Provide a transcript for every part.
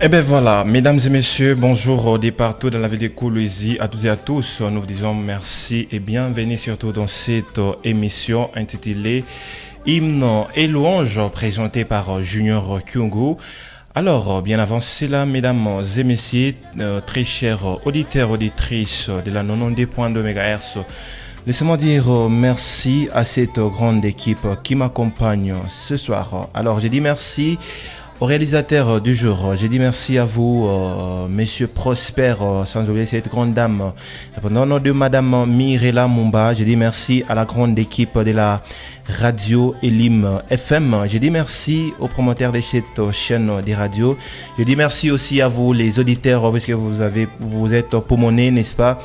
Et bien voilà, mesdames et messieurs, bonjour des partout dans la ville de Colosie, à toutes et à tous. Nous vous disons merci et bienvenue surtout dans cette émission intitulée Hymne et louange présentée par Junior Kyungu. Alors, bien avant cela, mesdames et messieurs, très chers auditeurs, auditrices de la 92.2 MHz, laissez-moi dire merci à cette grande équipe qui m'accompagne ce soir. Alors, j'ai dit merci au réalisateur du jour. J'ai dit merci à vous, Monsieur Prosper, sans oublier cette grande dame. Au nom de Madame Mirela Mumba, j'ai dit merci à la grande équipe de la radio Elim FM. J'ai dit merci aux promoteurs de cette chaîne des radios. J'ai dit merci aussi à vous, les auditeurs, parce que vous êtes pomonnés, n'est-ce pas,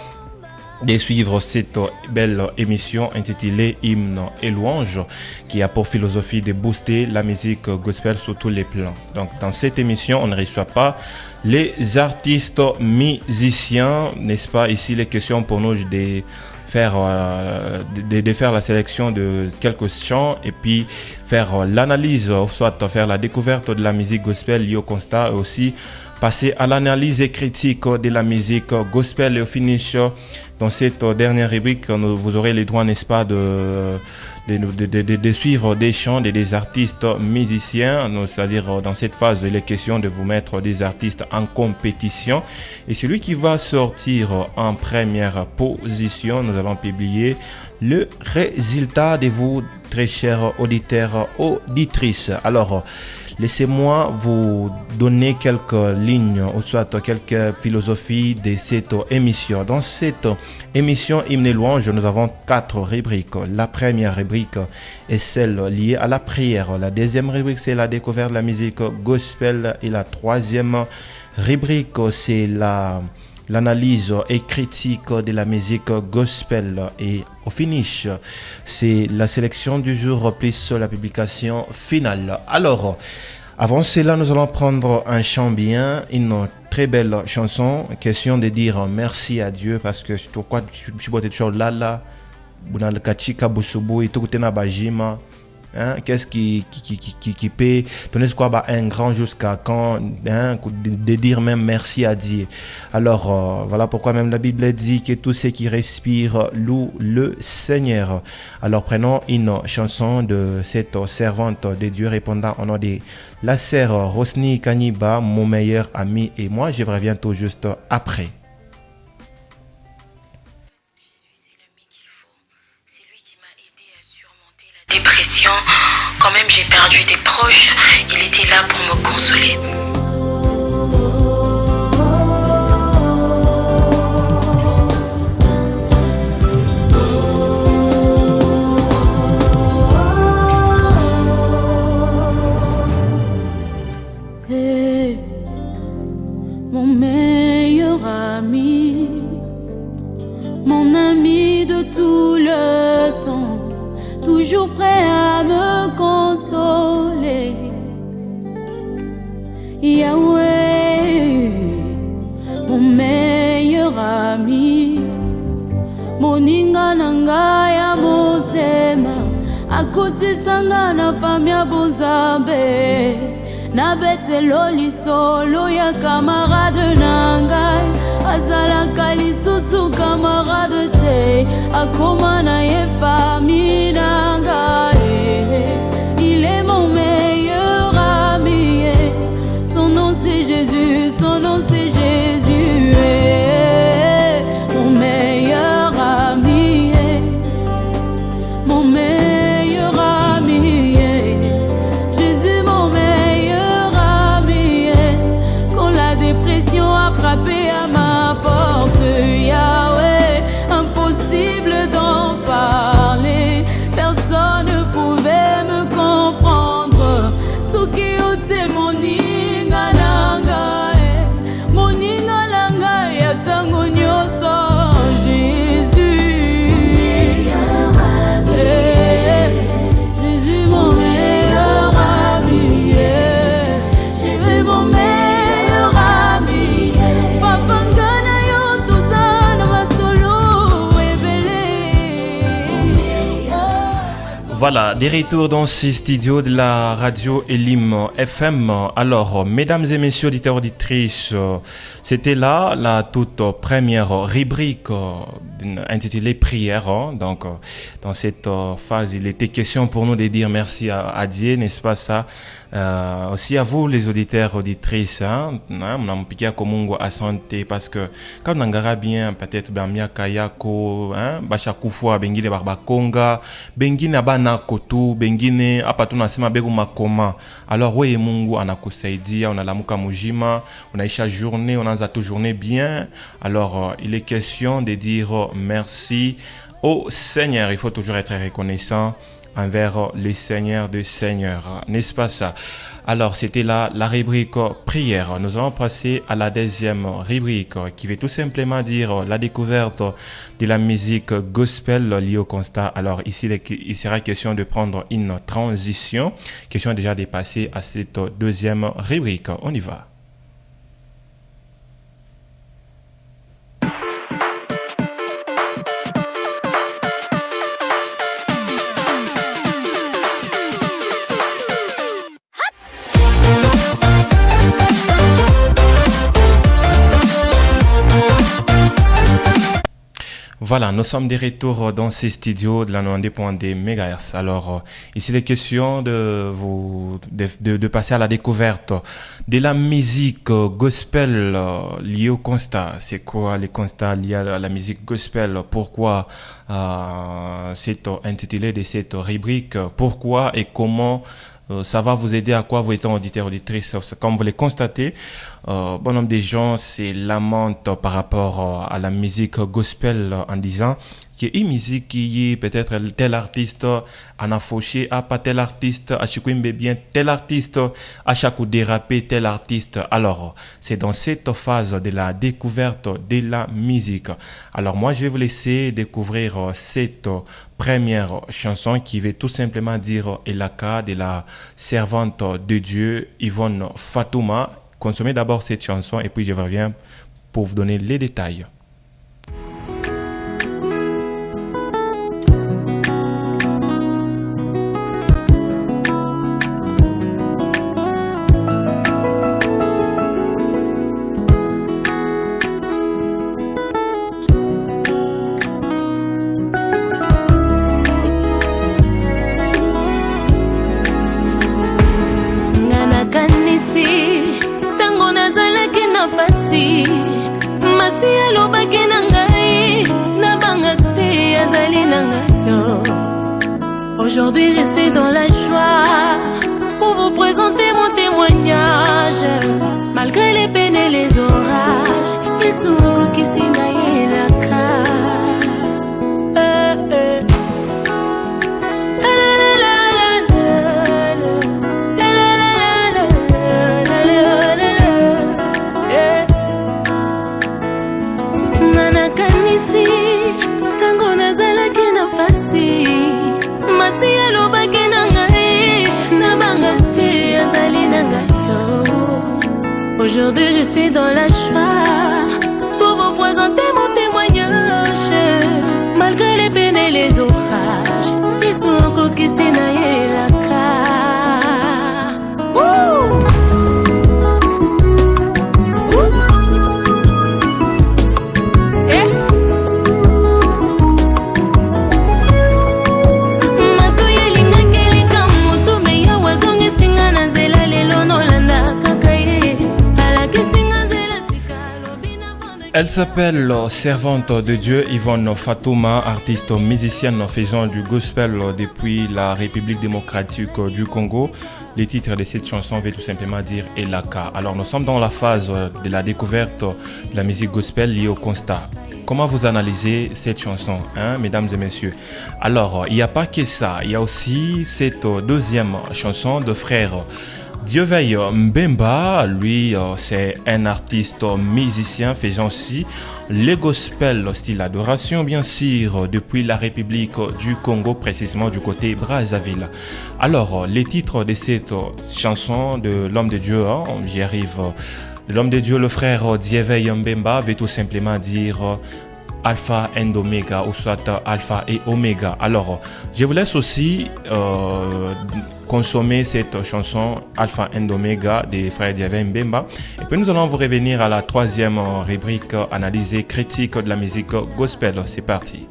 de suivre cette belle émission intitulée Hymne et louange qui a pour philosophie de booster la musique gospel sur tous les plans. Donc dans cette émission, on ne reçoit pas les artistes musiciens, n'est-ce pas? Ici, les questions pour nous de faire la sélection de quelques chants et puis faire l'analyse, soit faire la découverte de la musique gospel liée au constat et aussi passer à l'analyse et critique de la musique gospel et au finish. Dans cette dernière rubrique, vous aurez les droits, n'est-ce pas, de suivre des chants des artistes musiciens. C'est-à-dire, dans cette phase, il est question de vous mettre des artistes en compétition. Et celui qui va sortir en première position, nous allons publier le résultat de vous, très chers auditeurs, auditrices. Alors, laissez-moi vous donner quelques lignes, ou soit quelques philosophies de cette émission. Dans cette émission Hymne et louange, nous avons 4 rubriques. La première rubrique est celle liée à la prière. La deuxième rubrique, c'est la découverte de la musique gospel. Et la troisième rubrique, c'est l'analyse et critique de la musique gospel. Et au finish, c'est la sélection du jour plus la publication finale. Alors, avant cela, nous allons prendre un chant bien, une très belle chanson. Question de dire merci à Dieu parce que je crois que je suis là, qu'est-ce qui peut donner quoi un grand jusqu'à quand, de dire même merci à Dieu. Alors voilà pourquoi même la Bible dit que tous ceux qui respirent louent le Seigneur. Alors prenons une chanson de cette servante de Dieu répondant au nom de la sœur Rosny Kaniba, mon meilleur ami, et moi je reviens tout juste après. Dépression, quand même j'ai perdu des proches, il était là pour me consoler. Hey, mon meilleur ami, mon ami de tout le temps, toujours prêt à me consoler. Yahweh, mon meilleur ami, moninga nanga ya motema, akuti sanga na famia bonzambe, na betelo lisolo ya camarade nangai, azalaka lisusu camarade te, akoma na ye famille nangai. Il est mon meilleur ami, son nom c'est Jésus, son nom c'est Jésus. Mon meilleur ami, mon meilleur ami, Jésus mon meilleur ami. Quand la dépression a frappé à ma porte, Yahweh, impossible d'en Voilà, des retours dans ces studios de la radio Elim FM. Alors, mesdames et messieurs, auditeurs, auditrices, c'était là la toute première rubrique intitulée Prière. Donc, dans cette phase, il était question pour nous de dire merci à Dieu, n'est-ce pas ça? Aussi à vous, les auditeurs, auditrices, on a piqué à Komungo à santé parce que quand on a bien, peut-être, Bamia Kayako, Bacha Kufwa, Bengine Barbakonga, Bengine Abana Kotu, Bengine Apatuna Sema Begu Makoma. Alors, oui, Mungu, on a Kousaidia, on a la Muka Mujima, on a chaque journée, on a toute journée bien. Alors, il est question de dire merci au Seigneur. Il faut toujours être reconnaissant envers les seigneurs de seigneurs, n'est-ce pas ça? Alors, c'était là la rubrique prière. Nous allons passer à la deuxième rubrique qui veut tout simplement dire la découverte de la musique gospel liée au constat. Alors, ici, il sera question de prendre une transition, question déjà de passer à cette deuxième rubrique. On y va. Voilà, nous sommes de retour dans ces studios de la 92.2 MHz. Alors, ici, il est question de passer à la découverte de la musique gospel liée au constat. C'est quoi les constats liés à la musique gospel? Pourquoi c'est intitulé de cette rubrique? Pourquoi et comment ça va vous aider à quoi, vous étant auditeur, auditrice? Comme vous le constatez, bon nombre de gens se lamentent par rapport à la musique gospel en disant qu'il y a une musique qui est peut-être tel artiste en a fauché, pas tel artiste, à chaque bien tel artiste, à chaque coup dérapé tel artiste. Alors, c'est dans cette phase de la découverte de la musique. Alors, moi, je vais vous laisser découvrir cette première chanson qui veut tout simplement dire Elaka de la servante de Dieu Yvonne Fatouma. Consommez d'abord cette chanson et puis je reviens pour vous donner les détails. Aujourd'hui, je suis dans la joie pour vous présenter mon témoignage. Malgré les peines et les orages, ils sont encore qui s'y naillent la Aujourd'hui, je suis dans la joie pour vous présenter mon témoignage. Malgré les peines et les orages, ils sont encore qui s'y naillent la Elle s'appelle Servante de Dieu Yvonne Fatouma, artiste musicienne faisant du gospel depuis la République démocratique du Congo. Le titre de cette chanson veut tout simplement dire Elaka. Alors nous sommes dans la phase de la découverte de la musique gospel liée au constat. Comment vous analysez cette chanson, mesdames et messieurs? Alors, il n'y a pas que ça, il y a aussi cette deuxième chanson de frère Dieveil Mbemba. Lui, c'est un artiste musicien faisant aussi le gospel style adoration, bien sûr, depuis la République du Congo, précisément du côté Brazzaville. Alors, les titres de cette chanson de l'homme de Dieu, j'y arrive. L'homme de Dieu, le frère Dieveil Mbemba, veut tout simplement dire Alpha and Omega ou soit Alpha et Omega. Alors, je vous laisse aussi consommer cette chanson Alpha and Omega des frères Diavé Mbemba. Et puis nous allons vous revenir à la troisième rubrique analyse et critique de la musique gospel. C'est parti.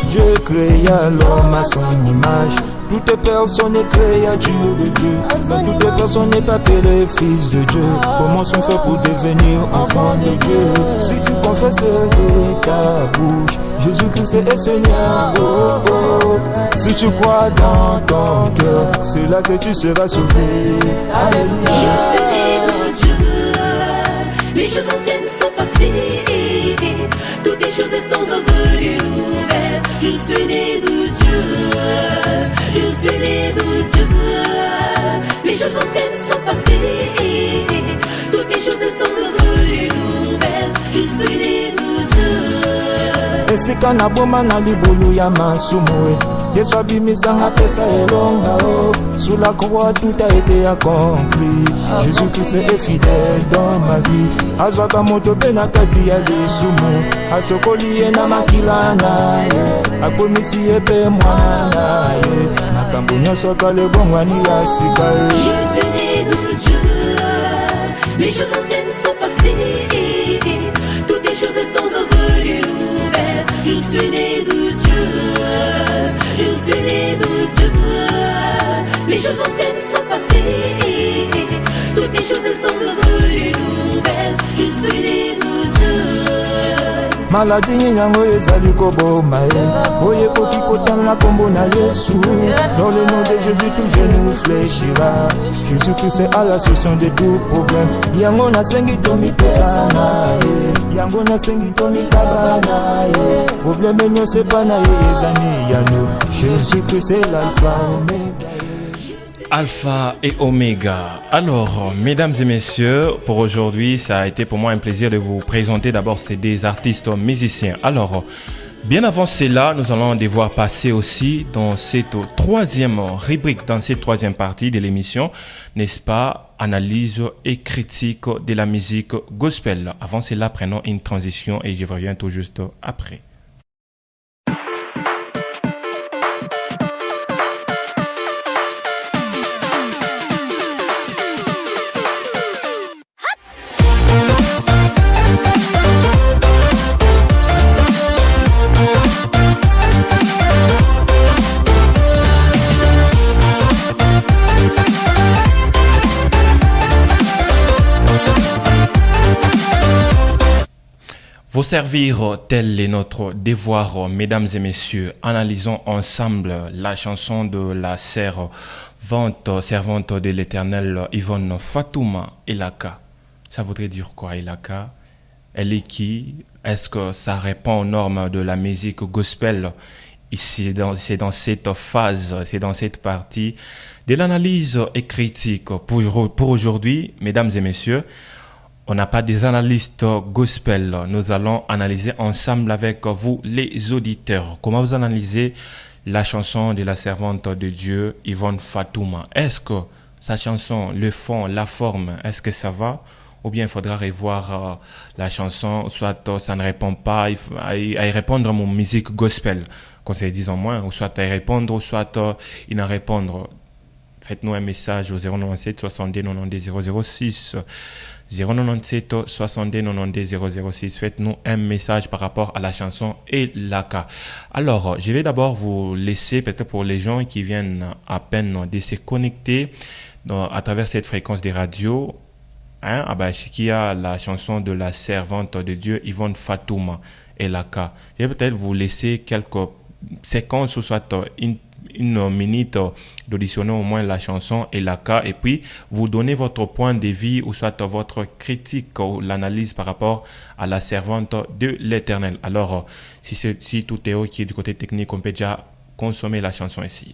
Dieu créa l'homme à son image. Toute personne est créée à Dieu de Dieu. Mais toute personne n'est pas appelée fils de Dieu. Comment sont fait pour devenir enfant de Dieu? Si tu confesses de ta bouche Jésus-Christ est Seigneur, oh, oh. Si tu crois dans ton cœur, c'est là que tu seras sauvé. Alléluia. Je suis né de Dieu, les choses anciennes sont passées, toutes les choses sont devenues nouvelles. Je suis né de Dieu, je suis né de Dieu, les choses anciennes sont passées, toutes les choses sont devenues nouvelles. Je suis né de Dieu. Esika na boma na libulu ya masumu, Yesu abimisanga pesa elonga oh. Sous la croix tout a été accompli. Jésus-Christ est fidèle dans ma vie. Azwaka moto pe na kati ya lisumu, asokoli ye na makila na ye, akomisi ye pe mwana na ye, makambo nyonso kala ebongwani ya sika ye. Je suis né de Dieu, les choses anciennes sont passées, toutes les choses sont devenues nouvelles. Je suis né de Dieu, je suis né de Dieu, les choses anciennes sont passées, toutes les choses sont devenues nouvelles. Je suis né de Dieu. Maladie nyango ezali koboma ye, oye koki kotanga kombo na Yesu. Dans le nom de Jésus tout genou fléchira. Jésus-Christ est à la solution de tout problème. Yango na sengi tomi pesa na ye, yango na sengi tomi kabana ye. Problème nyonso pa na ye ezani yano. Jésus-Christ est l'alpha omega. Alpha et Omega. Alors, mesdames et messieurs, pour aujourd'hui, ça a été pour moi un plaisir de vous présenter d'abord ces des artistes musiciens. Alors, bien avant cela, nous allons devoir passer aussi dans cette troisième rubrique, dans cette troisième partie de l'émission, n'est-ce pas, analyse et critique de la musique gospel. Avant cela, prenons une transition et je reviens tout juste après. Vous servir tel est notre devoir, mesdames et messieurs. Analysons ensemble la chanson de la servante de l'Éternel Yvonne Fatouma Elaka. Ça voudrait dire quoi, Elaka? Elle est qui? Est-ce que ça répond aux normes de la musique gospel? Ici, c'est dans cette phase, c'est dans cette partie de l'analyse et critique. Pour aujourd'hui, mesdames et messieurs, on n'a pas des analystes gospel. Nous allons analyser ensemble avec vous, les auditeurs. Comment vous analysez la chanson de la servante de Dieu, Yvonne Fatouma? Est-ce que sa chanson, le fond, la forme, est-ce que ça va? Ou bien il faudra revoir la chanson, soit ça ne répond pas, à y répondre à mon musique gospel, qu'on se dise en moins, ou soit à y répondre, ou soit il n'en répondre. Faites-nous un message au 097 62 92 006. 097 62 92 006. Faites-nous un message par rapport à la chanson Elaka. Alors, je vais d'abord vous laisser, peut-être pour les gens qui viennent à peine de se connecter à travers cette fréquence des radios, qui a la chanson de la servante de Dieu, Yvonne Fatouma Elaka. Je vais peut-être vous laisser quelques séquences, ou soit une minute d'auditionner au moins la chanson Elaka, et puis vous donnez votre point de vue ou soit votre critique ou l'analyse par rapport à la servante de l'Éternel. Alors, si tout est OK du côté technique, on peut déjà consommer la chanson ici.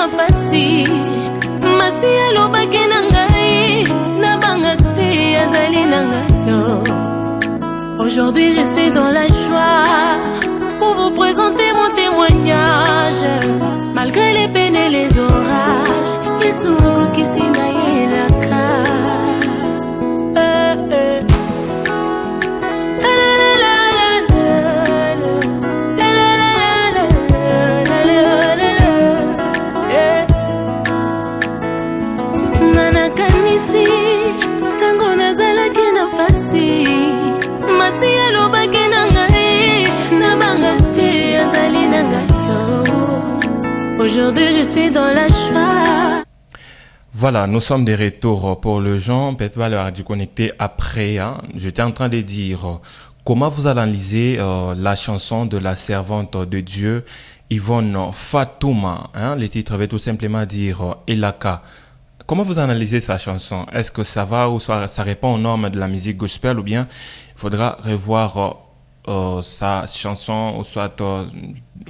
na pasi masi alobaki na ngai na banga te azali na ngai yo. Aujourd'hui je suis dans la joie pour vous présenter mon témoignage. Malgré les peines et les orages, Yesu akokisi na yelaka. Aujourd'hui, je suis dans la joie. Voilà, nous sommes de retour pour le Jean. Peut-être va leur connecter après. Hein. J'étais en train de dire comment vous analysez la chanson de la servante de Dieu, Yvonne Fatouma. Hein. Le titre veut tout simplement dire Elaka. Comment vous analysez sa chanson? Est-ce que ça va ou ça répond aux normes de la musique gospel ou bien il faudra revoir sa chanson ou soit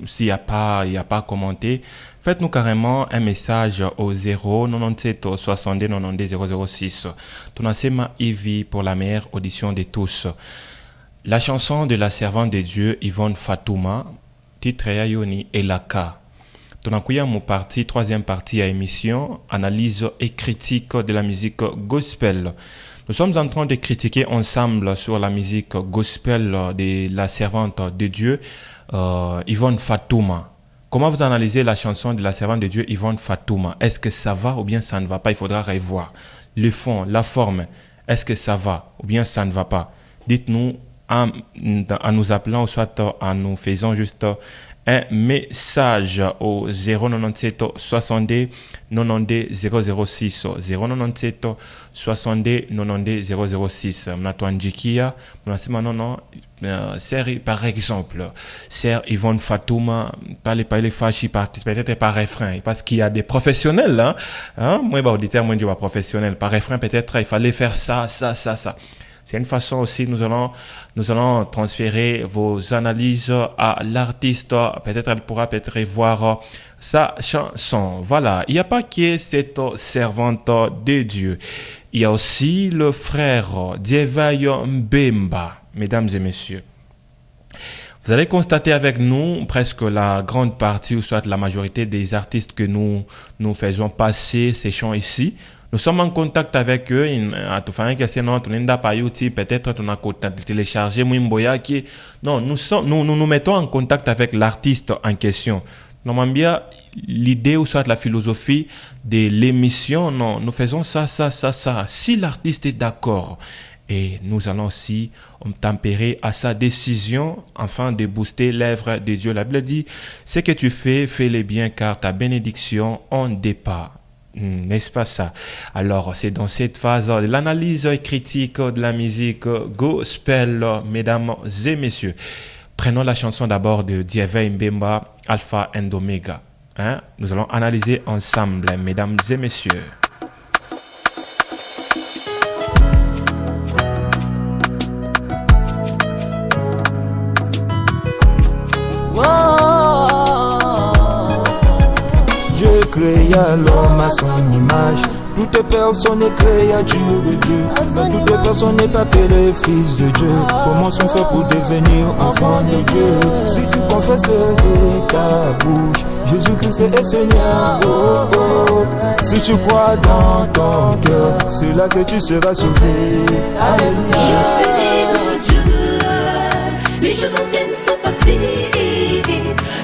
s'il n'y a pas commenté? Faites-nous carrément un message au 097 62 92 006. Tunasema hivi pour la meilleure audition de tous. La chanson de la servante de Dieu Yvonne Fatouma, titre ya yoni Elaka. Tunakuya mu partie, troisième partie à émission, analyse et critique de la musique gospel. Nous sommes en train de critiquer ensemble sur la musique gospel de la servante de Dieu, Yvonne Fatouma. Comment vous analysez la chanson de la servante de Dieu, Yvonne Fatouma? Est-ce que ça va ou bien ça ne va pas? Il faudra revoir. Le fond, la forme, est-ce que ça va ou bien ça ne va pas? Dites-nous en nous appelant ou soit en nous faisant juste un message au 097 62 92 006 097 62 92 006. Mnatuanjikia mnasema non série par exemple sœur Yvonne Fatouma parler fachi peut-être par refrain parce qu'il y a des professionnels là hein moi auditeur moi je vois professionnel par refrain peut-être il fallait faire ça. C'est une façon aussi, nous allons transférer vos analyses à l'artiste. Peut-être elle pourra peut-être voir sa chanson. Voilà, il n'y a pas que cette servante de Dieu. Il y a aussi le frère Dievaï Mbemba, mesdames et messieurs. Vous allez constater avec nous presque la grande partie ou soit la majorité des artistes que nous faisons passer ces chants ici. Nous sommes en contact avec eux. Peut-être qu'on a téléchargé Mwimboya qui. Non, nous mettons en contact avec l'artiste en question. Normalement, l'idée ou soit la philosophie de l'émission, non, nous faisons ça. Si l'artiste est d'accord, et nous allons aussi tempérer à sa décision afin de booster l'œuvre de Dieu. La Bible dit, ce que tu fais, fais-le bien car ta bénédiction en dépend. N'est-ce pas ça? Alors, c'est dans cette phase de l'analyse critique de la musique gospel, mesdames et messieurs. Prenons la chanson d'abord de Dievaï Mbemba, Alpha and Omega. Hein? Nous allons analyser ensemble, mesdames et messieurs. Dieu créa l'homme à son image. Toute personne est créée à Dieu de Dieu. Mais toute personne n'est pas appelée fils de Dieu. Comment sont fait pour devenir enfant de Dieu? Si tu confesses de ta bouche Jésus-Christ est Seigneur, oh, oh. Si tu crois dans ton cœur, c'est là que tu seras sauvé. Alléluia. Je suis né de Dieu, les choses anciennes sont passées,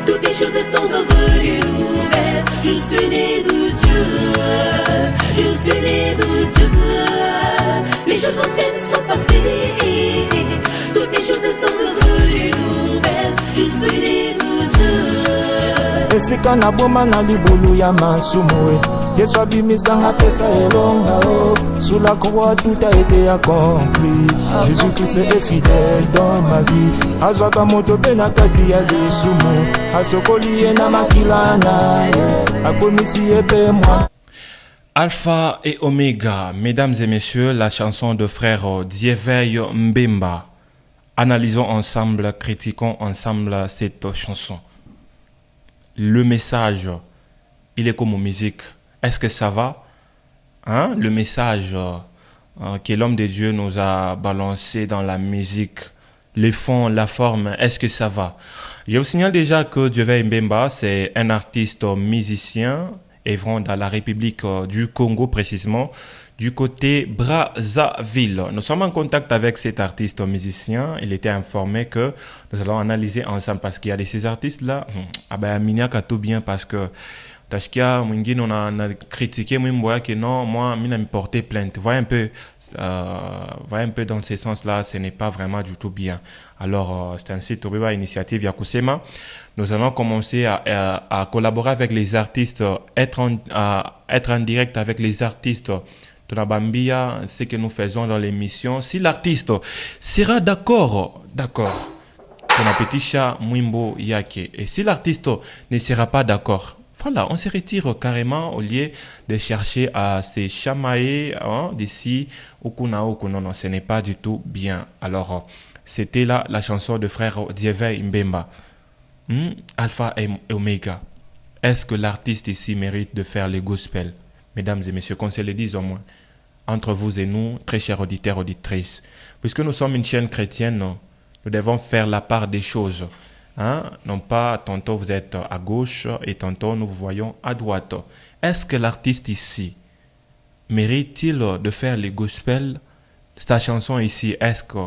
toutes les choses sont devenues nouvelles. Je suis né de Dieu, je suis né de Dieu, les choses anciennes sont passées, toutes les choses sont devenues nouvelles. Je suis né de Dieu. Esika na boma na libulu ya masumu Yesu abimisanga pesa elonga oh. Sous la croix tout a été accompli. Jésus-Christ est fidèle dans ma vie. Azwaka moto pe na kati ya lisumu. Asokoli ye na makila na ye. Akomisi ye pe moi. Alpha et Omega, mesdames et messieurs, la chanson de frère Dievaï Mbemba. Analysons ensemble, critiquons ensemble cette chanson. Le message il est comme musique. Est-ce que ça va? Hein? Le message que l'homme de Dieu nous a balancé dans la musique, le fond, la forme, est-ce que ça va? Je vous signale déjà que Dieuvert Mbemba, c'est un artiste musicien œuvrant dans la République du Congo précisément, du côté Brazzaville. Nous sommes en contact avec cet artiste musicien. Il était informé que nous allons analyser ensemble parce qu'il y a de ces artistes-là. Ah ben, Miniak a tout bien parce que Tashkia, Mwingine, on a critiqué Mwimboya que non, moi, Mina me porté plainte. Voyez un peu dans ce sens-là, ce n'est pas vraiment du tout bien. Alors, c'est ainsi, Tobiba Initiative Yakusema. Nous allons commencer à collaborer avec les artistes, être en direct avec les artistes de la Bambia, ce que nous faisons dans l'émission. Si l'artiste sera d'accord, ton petit chat Mwimbo Yake. Et si l'artiste ne sera pas d'accord, voilà, on se retire carrément au lieu de chercher à se chamailler d'ici au Non, non, ce n'est pas du tout bien. Alors, c'était là la chanson de frère Dieuvert Mbemba. Alpha et Omega. Est-ce que l'artiste ici mérite de faire le gospel? Mesdames et messieurs, qu'on se le dise au moins. Entre vous et nous, très chers auditeurs, auditrices, puisque nous sommes une chaîne chrétienne, nous devons faire la part des choses. Non pas tantôt vous êtes à gauche et tantôt nous vous voyons à droite. Est-ce que l'artiste ici mérite-t-il de faire le gospel? Cette chanson ici, est-ce que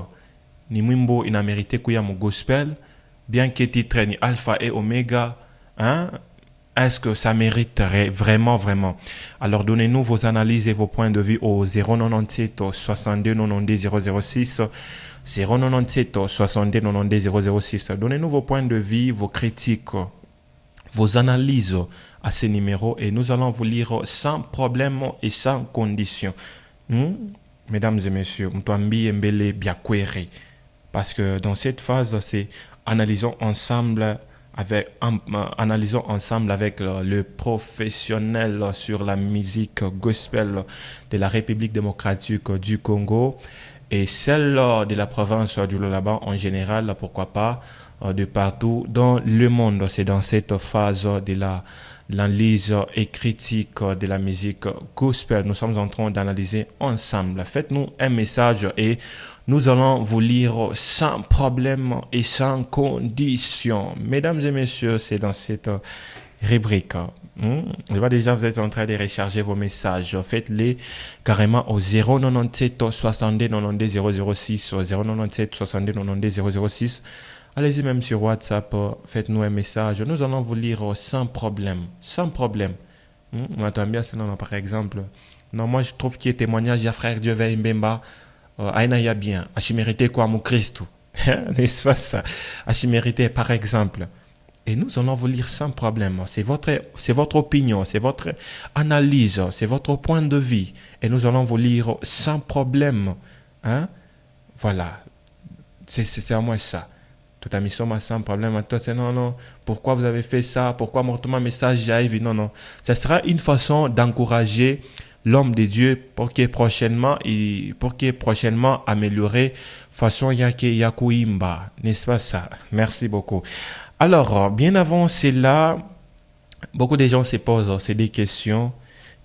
Nimwimbo il a mérité qu'il y ait mon gospel? Bien qu'il titre ni Alpha et Omega, est-ce que ça mériterait vraiment? Alors donnez-nous vos analyses et vos points de vue au 097 62 92 006 097 62 92 006. Donnez-nous vos points de vue, vos critiques, vos analyses à ces numéros et nous allons vous lire sans problème et sans condition. Mesdames et messieurs, Mtwambi Mbele Biakwere. Parce que dans cette phase, c'est analysons ensemble avec le professionnel sur la musique gospel de la République démocratique du Congo et celle de la province du Lualaba en général, pourquoi pas, de partout dans le monde. C'est dans cette phase de l'analyse et critique de la musique gospel. Nous sommes en train d'analyser ensemble. Faites-nous un message et nous allons vous lire sans problème et sans condition. Mesdames et messieurs, c'est dans cette rubrique. Je vois déjà, vous êtes en train de recharger vos messages. Faites-les carrément au 097 62 92 006 097 62 92 006. Allez-y même sur WhatsApp, faites-nous un message. Nous allons vous lire sans problème. Sans problème. On attend bien cela, par exemple. Non, moi je trouve qu'il y a témoignage de frère Dieuvert Mbemba. Aïna ya bien. Achimérité quoi mon Christ. N'est-ce pas ça? Achimérité par exemple. Et nous allons vous lire sans problème. C'est votre opinion, c'est votre analyse, c'est votre point de vue. Et nous allons vous lire sans problème. Voilà. C'est à moi ça. Tout à mission sans problème. Toi, c'est non. Pourquoi vous avez fait ça? Pourquoi mon message arrive? Non. Ce sera une façon d'encourager l'homme de Dieu pour qu'il prochainement amélioré façon Yakuimba. N'est-ce pas ça? Merci beaucoup. Alors, bien avant cela, beaucoup de gens se posent des questions.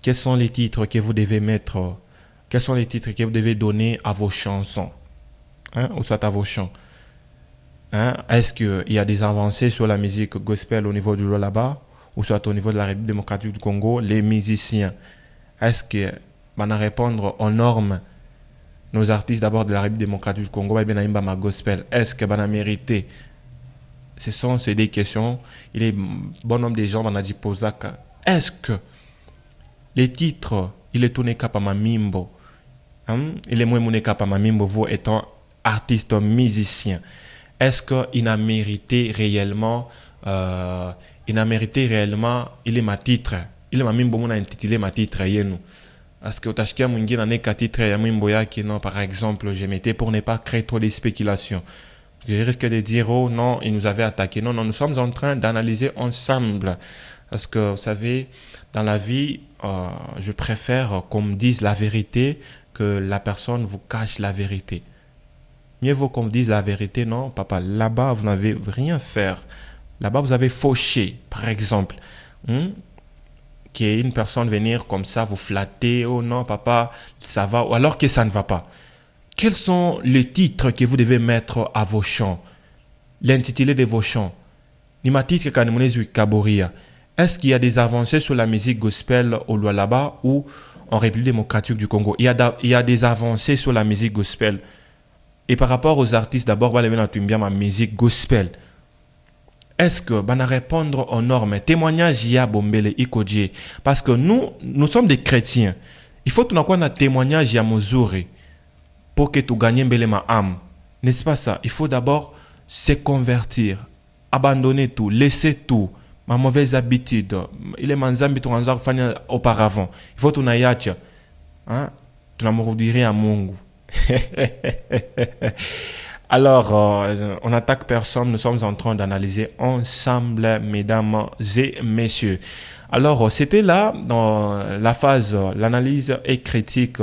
Quels sont les titres que vous devez mettre? Quels sont les titres que vous devez donner à vos chansons? Ou soit à vos chants? Est-ce qu'il y a des avancées sur la musique gospel au niveau du Lualaba? Ou soit au niveau de la République démocratique du Congo? Les musiciens, est-ce que va répondre aux normes? Nos artistes d'abord de la République démocratique du Congo, ma gospel, est-ce que va mériter? Ce sont des questions. Il est bon nombre de gens qui posent. Est-ce que les titres, il est tourné cap à ma mimbo? Il est moins tourné cap à ma mimbo, vous étant artiste musicien. Est-ce qu'il a mérité réellement, il est ma titre. Il est ma mimbo, on a intitulé ma titre, Est-ce que Otashkia Mungi n'a qu'à titre, par exemple, je mettais pour ne pas créer trop de spéculations. Je risque de dire, oh non, il nous avait attaqué. Non, nous sommes en train d'analyser ensemble. Parce que, vous savez, dans la vie, je préfère qu'on me dise la vérité que la personne vous cache la vérité. Mieux vaut qu'on me dise la vérité, non, papa, là-bas, vous n'avez rien fait. Là-bas, vous avez fauché, par exemple. qu'une personne venir comme ça vous flatter, oh non papa, ça va, ou alors que ça ne va pas. Quels sont les titres que vous devez mettre à vos chants? L'intitulé de vos chants. Est-ce qu'il y a des avancées sur la musique gospel au Lualaba ou en République démocratique du Congo? Il y a des avancées sur la musique gospel. Et par rapport aux artistes, d'abord, on va bien ma musique gospel. Est-ce que va répondre aux normes? Témoignage ya bombele ikodje. Parce que nous sommes des chrétiens. Il faut que nous ayons un témoignage ya mozuri pour que tu gagnes mbele ma âme. N'est-ce pas ça? Il faut d'abord se convertir, abandonner tout, laisser tout, ma mauvaise habitude. Il est manzambi tu auparavant. Il faut que tu n'ailles hein? Tu n'as pas à Mungu. Alors, on n'attaque personne, nous sommes en train d'analyser ensemble, mesdames et messieurs. Alors, c'était là, dans la phase, l'analyse et critique.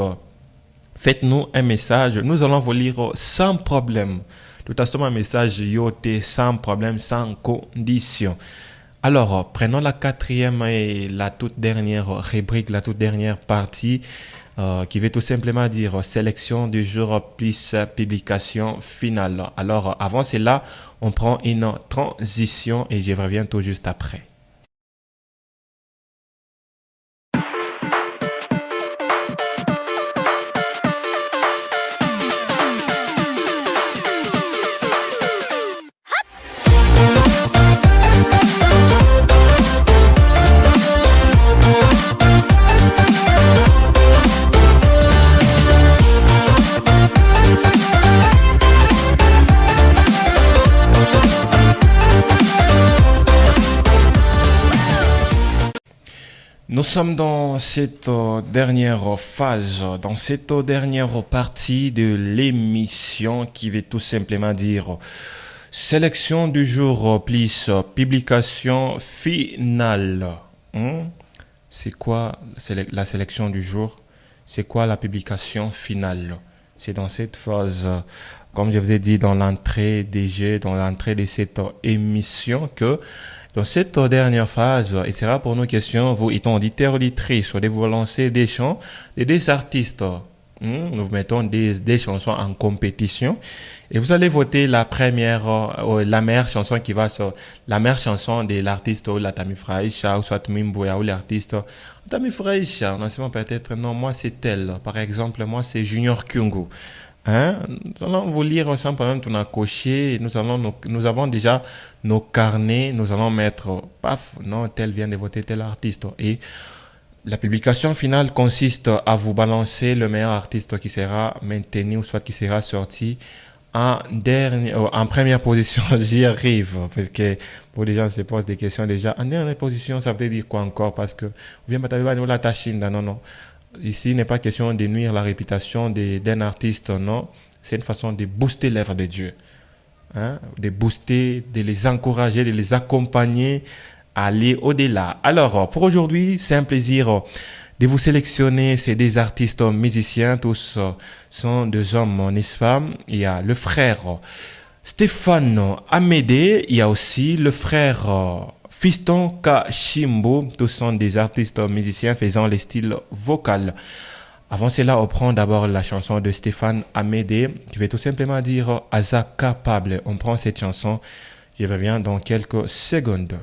Faites-nous un message, nous allons vous lire sans problème. Tout à fait un message yoté sans problème, sans condition. Alors, prenons la quatrième et la toute dernière rubrique, la toute dernière partie. Qui veut tout simplement dire sélection du jour plus publication finale. Alors, avant cela, on prend une transition et je reviens tout juste après. Nous sommes dans cette dernière phase, dans cette dernière partie de l'émission qui veut tout simplement dire sélection du jour plus publication finale. C'est quoi la sélection du jour? C'est quoi la publication finale? C'est dans cette phase, comme je vous ai dit dans l'entrée des jeux, dans l'entrée de cette émission que dans cette dernière phase, il sera pour nos questions, vous étant auditeurs, auditrices, de vous lancer des chants de des artistes. Nous vous mettons des chansons en compétition et vous allez voter la meilleure chanson qui va sur la meilleure chanson de l'artiste ou la Tami Fraïcha ou soit Mimboya ou l'artiste Tami Fraïcha. Non, c'est peut-être non, moi c'est elle. Par exemple, moi c'est Junior Kyungu. Nous allons vous lire sans problème, tout a coché. Nous avons déjà nos carnets. Nous allons mettre, paf, non, tel vient de voter tel artiste. Et la publication finale consiste à vous balancer le meilleur artiste qui sera maintenu ou soit qui sera sorti en première position. J'y arrive parce que pour les gens se posent des questions déjà. En dernière position, ça veut dire quoi encore? Parce que vous venez de la tachine, non. Ici, il n'est pas question de nuire la réputation d'un artiste, non. C'est une façon de booster l'œuvre de Dieu. De booster, de les encourager, de les accompagner à aller au-delà. Alors, pour aujourd'hui, c'est un plaisir de vous sélectionner ces des artistes musiciens. Tous sont des hommes, n'est-ce pas? Il y a le frère Stéphane Amédée, il y a aussi le frère Fiston Kashimbo, tous sont des artistes musiciens faisant les styles vocal. Avant cela, on prend d'abord la chanson de Stéphane Amédée, qui veut tout simplement dire « Aza capable ». On prend cette chanson, je reviens dans quelques secondes.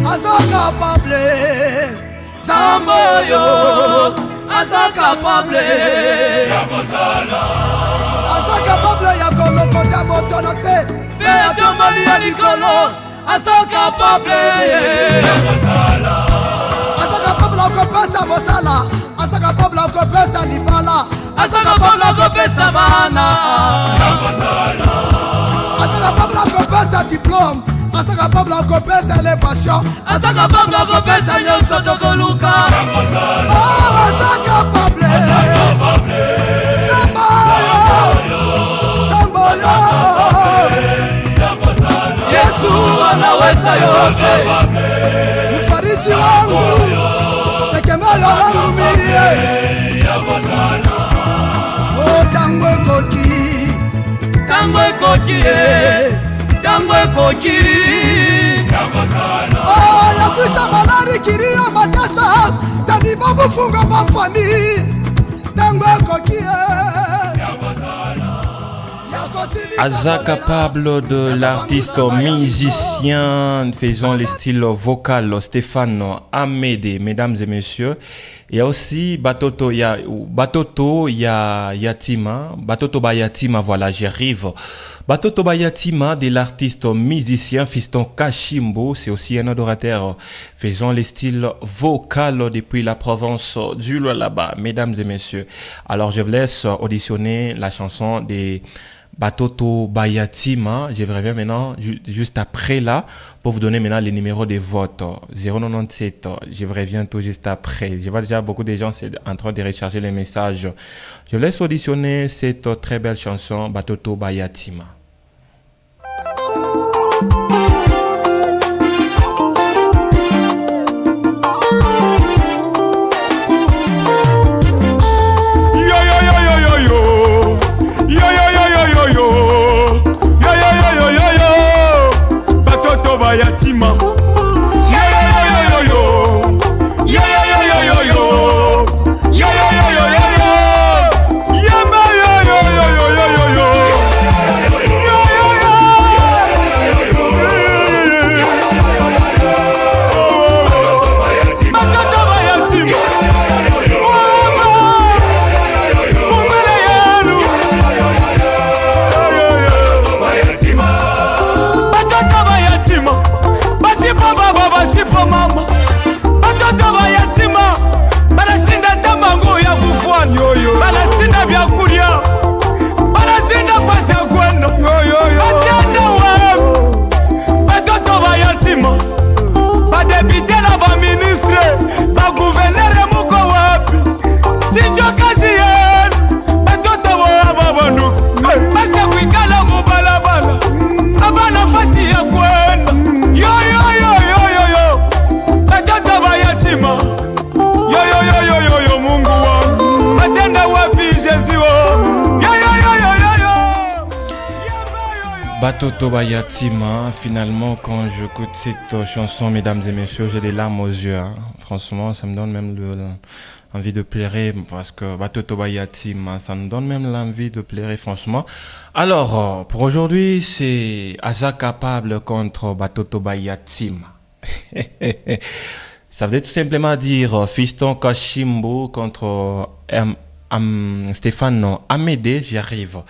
Aza capable Samboyo, Aza capable Aza capable ya kolokota moto na se Be atomoli ya likolo Aza capable Aza capable okopesa mosala Aza capable okopesa libala Aza capable okopesa bana Aza capable okopesa diplôme Aza capable okopesa élévation Aza capable okopesa nyonso tokoluka Aza capable Samboyo Yesu anaweza yote Mfariji wangu Tekemelo langu mie ekoki ntango ekoki yakwisa malari kiria matasa zanima bufunga bafami ntango ekoki Aza capable de l'artiste musicien, faisons les styles vocal Stéphane Amédée, mesdames et messieurs. Il y a aussi Batoto Yatima, Batoto Bayatima, voilà, j'arrive. Batoto Bayatima de l'artiste musicien Fiston Kashimbo, c'est aussi un adorateur. Faisons les styles vocal depuis la province du Lualaba, mesdames et messieurs. Alors je vous laisse auditionner la chanson des Batoto Bayatima. Je reviens maintenant juste après là pour vous donner maintenant les numéros de vote 097. Je reviens tout juste après. Je vois déjà beaucoup de gens en train de recharger les messages. Je vous laisse auditionner cette très belle chanson Batoto Bayatima. Bayatima mama batoto bayatima banasinda tamango ya kufanya banasinda byakulia banasinda fasi ya kwenda batenda wapi batoto bayatima badepite na baministre baguvernere muko wapi sinjo kazi yenu batoto baba banduku basa kuikala mubalabala abana fasi ya kwenda yo Mungu wangu matenda wapi Jésus Batoto Bayatima, finalement quand j'écoute cette chanson, mesdames et messieurs, j'ai des larmes aux yeux. Hein. Franchement, ça me donne même envie de pleurer parce que Batoto Bayatima, ça me donne même l'envie de pleurer franchement. Alors, pour aujourd'hui, c'est Aza capable contre Batoto Bayatima. Ça veut tout simplement dire Fiston Kashimbo contre Stéphane Amédée, j'y arrive.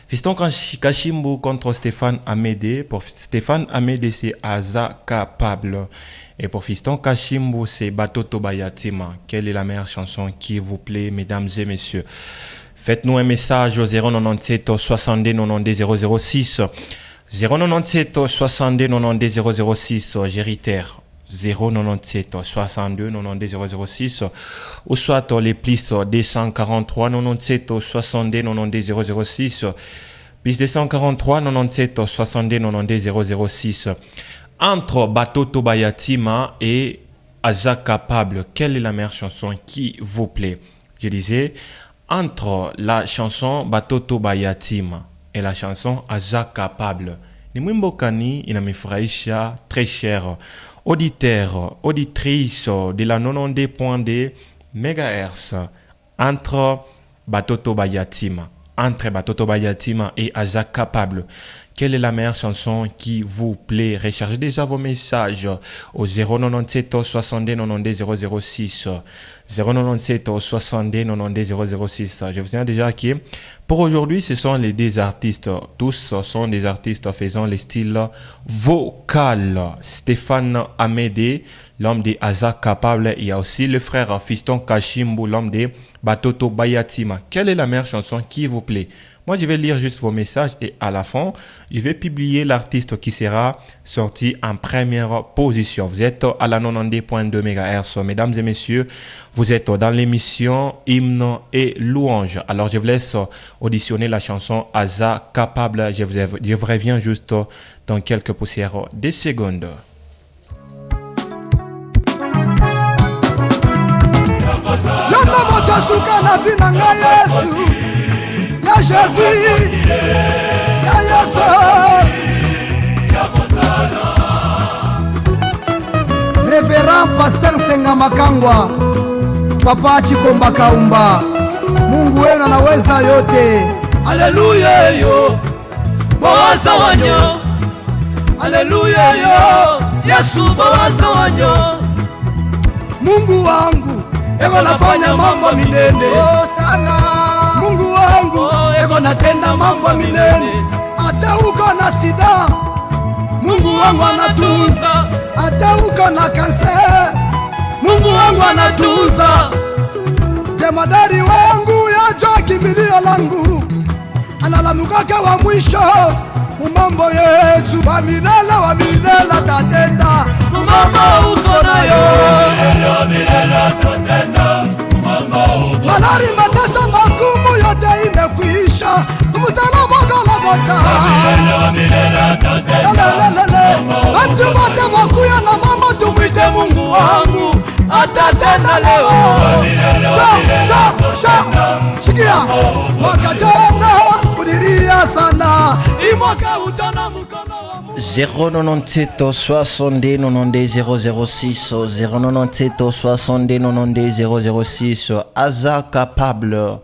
Fiston Kashimbo contre Stéphane Amédée. Pour Stéphane Amédée, c'est Aza capable. Et pour Fiston Kashimbo, c'est Batoto Bayatima. Quelle est la meilleure chanson qui vous plaît, mesdames et messieurs? Faites-nous un message au 097 62 92 006. 097 62 92 006, Géritaire. 097 62 92 006 ou soit les plus 243 97 62 92 006 plus 243 97 62 92 006. Entre Batoto Bayatima et Aza capable, quelle est la meilleure chanson qui vous plaît? Je disais entre la chanson Batoto Bayatima et la chanson Aza capable. Nimumbokani inamifurahisha très cher. Auditeurs, auditrices de la 92.2 MHz entre Batoto Bayatima et Aza capable. Quelle est la meilleure chanson qui vous plaît? Rechargez déjà vos messages au 097 62 92 006. 097 62 92 006. Je vous tiens déjà qui pour aujourd'hui, ce sont les deux artistes. Tous sont des artistes faisant le style vocal. Stéphane Amédée, l'homme de Aza capable. Il y a aussi le frère Fiston Kashimbo, l'homme de Batoto Bayatima. Quelle est la meilleure chanson qui vous plaît? Moi, je vais lire juste vos messages et à la fin, je vais publier l'artiste qui sera sorti en première position. Vous êtes à la 92.2 MHz. Mesdames et messieurs, vous êtes dans l'émission Hymne et Louange. Alors, je vous laisse auditionner la chanson Aza capable. Je vous reviens juste dans quelques poussières des secondes. Ya Jésus, ya nyonso Révérend Pasteur Senga Makangwa, Papa Chikomba Kaumba, Mungu wenu anaweza yote. Haleluya yo, Bowaza wanyo. Haleluya yo, Yesu Bowaza wanyo. Mungu wangu, ego nafanya mambo minene. Oh sana. Mungu wangu, ego natenda mambo minene. Hata uko na sida, Mungu wangu anatunza. Hata uko na kanser, Mungu wangu anatunza. Jemadari wangu yajua kimbilio langu, analamukaka wa mwisho. Umambo Yesu wa milele tatenda. Umambo uko nayo, malari mateso magumu yote imekwisha. Kumusalaba Golgotha, watu wote wakuya na mama tumwite Mungu wangu atatenda leo. Shikia mwaka jana kudiria sana, imwaka utana mkono wa Mungu. 097 60 90 006 097 60 90 006 Aza Capable.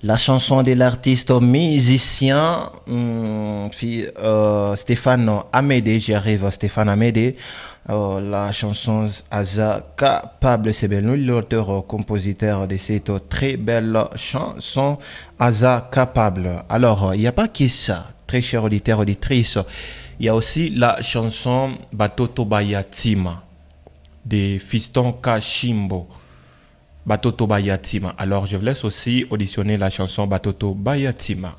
La chanson de l'artiste musicien Stéphane Amédée, j'y arrive, Stéphane Amédée. La chanson Aza Capable, c'est bien lui l'auteur compositeur de cette très belle chanson Aza Capable. Alors, il n'y a pas que ça, très chers auditeurs, auditrices. Il y a aussi la chanson Batoto Bayatima de Fiston Kashimbo. Batoto Bayatima. Alors je vous laisse aussi auditionner la chanson Batoto Bayatima.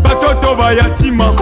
Batoto Bayatima.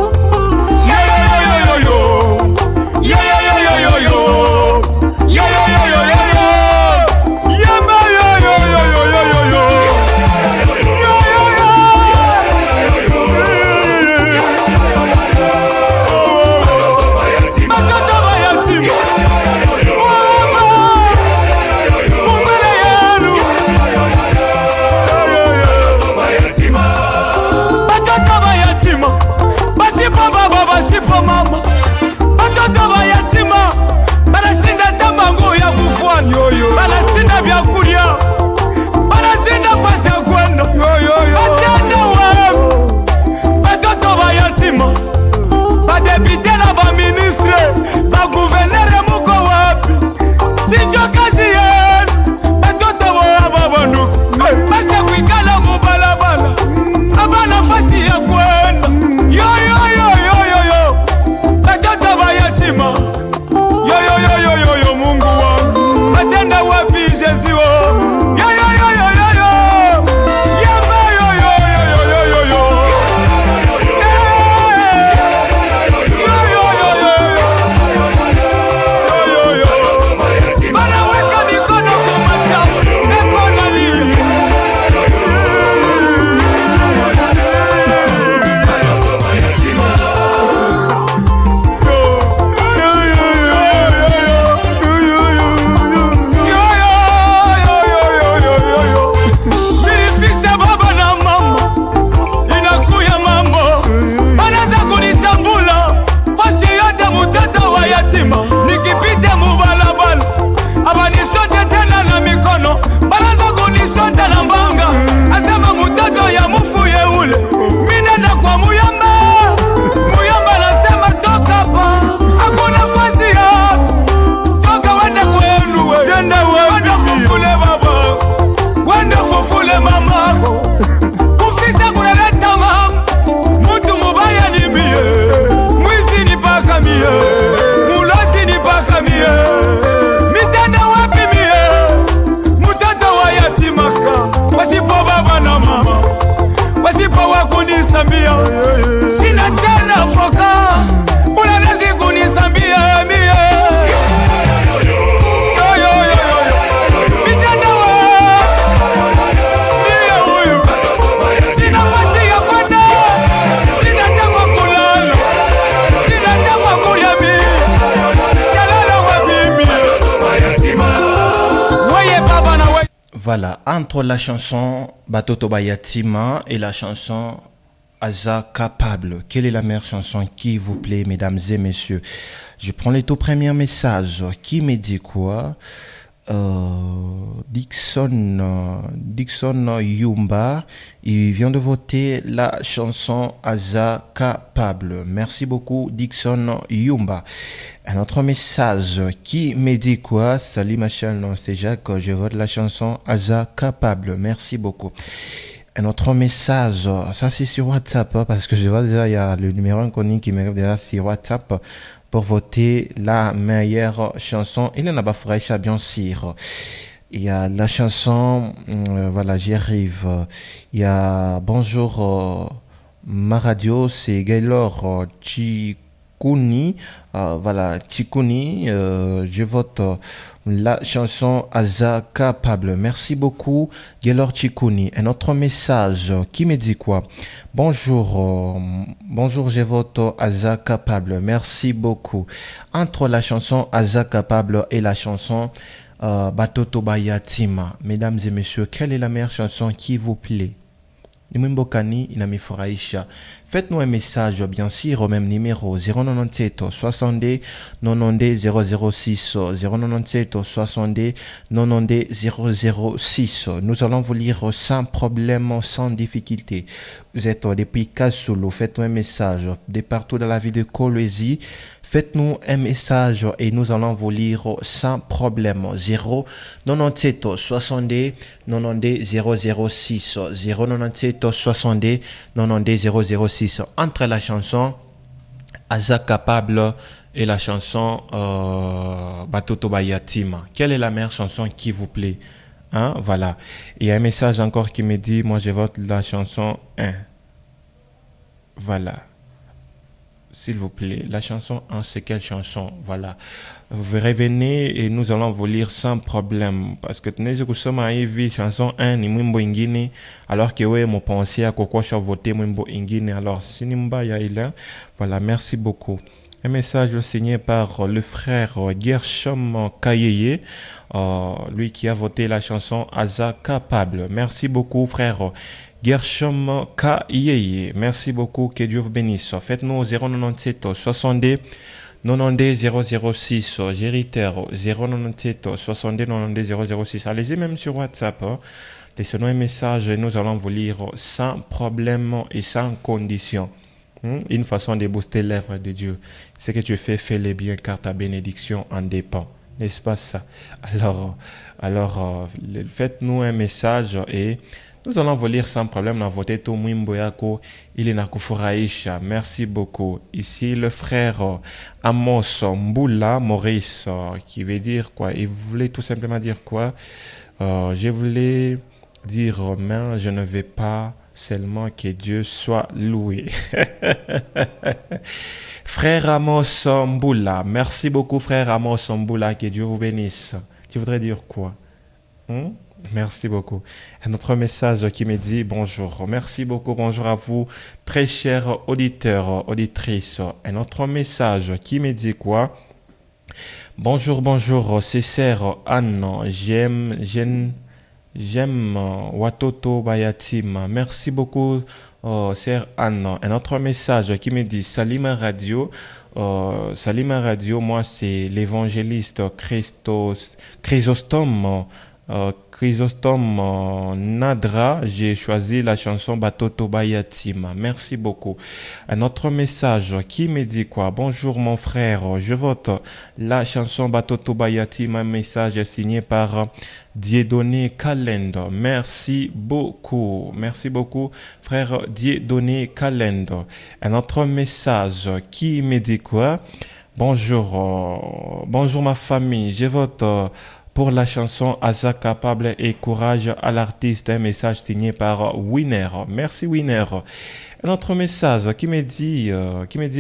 Voilà, entre la chanson Batoto Bayatima et la chanson Aza Capable, quelle est la meilleure chanson qui vous plaît, mesdames et messieurs? Je prends les tout premiers messages. Qui me dit quoi? Dixon Yumba, il vient de voter la chanson Aza Capable. Merci beaucoup, Dixon Yumba. Un autre message qui me dit quoi? Salut Machal, non, c'est Jacques, je vote la chanson Aza Capable. Merci beaucoup. Un autre message, ça c'est sur WhatsApp, parce que je vois déjà, il y a le numéro inconnu qui m'arrive déjà sur WhatsApp pour voter la meilleure chanson. Il y en a pas fraîche, bien sûr. Il y a la chanson, voilà, j'y arrive. Il y a Bonjour, ma radio, c'est Gaylor Chikuni. Voilà, Chikuni, je vote la chanson Aza Capable. Merci beaucoup, Gaylor Chikuni. Un autre message qui me dit quoi? Bonjour, bonjour, je vote Aza Capable. Merci beaucoup. Entre la chanson Aza Capable et la chanson Batoto Bayatima, mesdames et messieurs, quelle est la meilleure chanson qui vous plaît? Nimembokani inamifurahisha. Faites-nous un message, bien sûr, au même numéro 097 60 90 006 097 60 90 006. Nous allons vous lire sans problème, sans difficulté. Vous êtes depuis Kasulu, faites-nous un message. De partout dans la ville de Kolwezi, faites-nous un message et nous allons vous lire sans problème. 097 60 90 006 097 60 90 006. Entre la chanson Aza Capable et la chanson Batoto Bayatima, quelle est la meilleure chanson qui vous plaît? Hein? Voilà. Il y a un message encore qui me dit, moi je vote la chanson 1. Voilà. S'il vous plaît, la chanson 1, c'est quelle chanson? Voilà. Vous revenez et nous allons vous lire sans problème. Parce que tenez, je vous ai chanson 1, ni mwimbo ingine, alors que ouais, mon pensée à quoi je voté mwimbo ingine. Alors, si nimba ya il voilà, merci beaucoup. Un message signé par le frère Gershom Kayeye, lui qui a voté la chanson Aza Capable. Merci beaucoup, frère Gershom Kayeye. Merci beaucoup, que Dieu vous bénisse. Faites-nous au 097 60 90 006, Géritaire 097 60 90 006. Allez-y même sur WhatsApp. Laissez-nous un message et nous allons vous lire sans problème et sans condition. Une façon de booster l'œuvre de Dieu. Ce que tu fais, fais-le bien car ta bénédiction en dépend. N'est-ce pas ça? Alors, faites-nous un message et nous allons vous lire sans problème. Dans votre tout mwimbo yako ili na kufurahisha. Merci beaucoup. Ici le frère Amos Mboula Maurice, qui veut dire quoi? Il voulait tout simplement dire quoi? Je voulais dire, mais je ne vais pas seulement que Dieu soit loué. Frère Amos Mboula, merci beaucoup frère Amos Mboula, que Dieu vous bénisse. Tu voudrais dire quoi? Merci beaucoup. Un autre message qui me dit bonjour. Merci beaucoup, bonjour à vous, très chers auditeurs, auditrices. Un autre message qui me dit quoi? Bonjour, bonjour, c'est sœur Anne, j'aime Watoto Bayatima. Merci beaucoup, sœur Anne. Un autre message qui me dit Salima Radio. Salima Radio, moi c'est l'évangéliste Chrysostome. Chrysostome Nadra, j'ai choisi la chanson Batoto Bayatima. Merci beaucoup. Un autre message qui me dit quoi? Bonjour mon frère, je vote la chanson Batoto Bayatima. Un message signé par Dieudonné Kalendo. Merci beaucoup. Merci beaucoup, frère Dieudonné Kalendo. Un autre message qui me dit quoi? Bonjour, bonjour ma famille, je vote pour la chanson Aza Capable et courage à l'artiste. Un message signé par Winner. Merci Winner. Un autre message qui me dit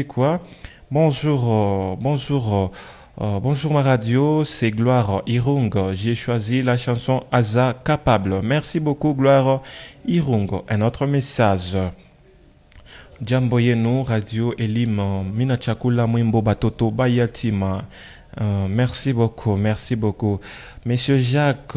quoi? Bonjour, bonjour ma radio, c'est Gloire Irung. J'ai choisi la chanson Aza Capable. Merci beaucoup Gloire Irung. Un autre message. Jamboyenu Radio Elim Mina Chakula Mwimbo Batoto Bayatima. Merci beaucoup, merci beaucoup. Monsieur Jacques,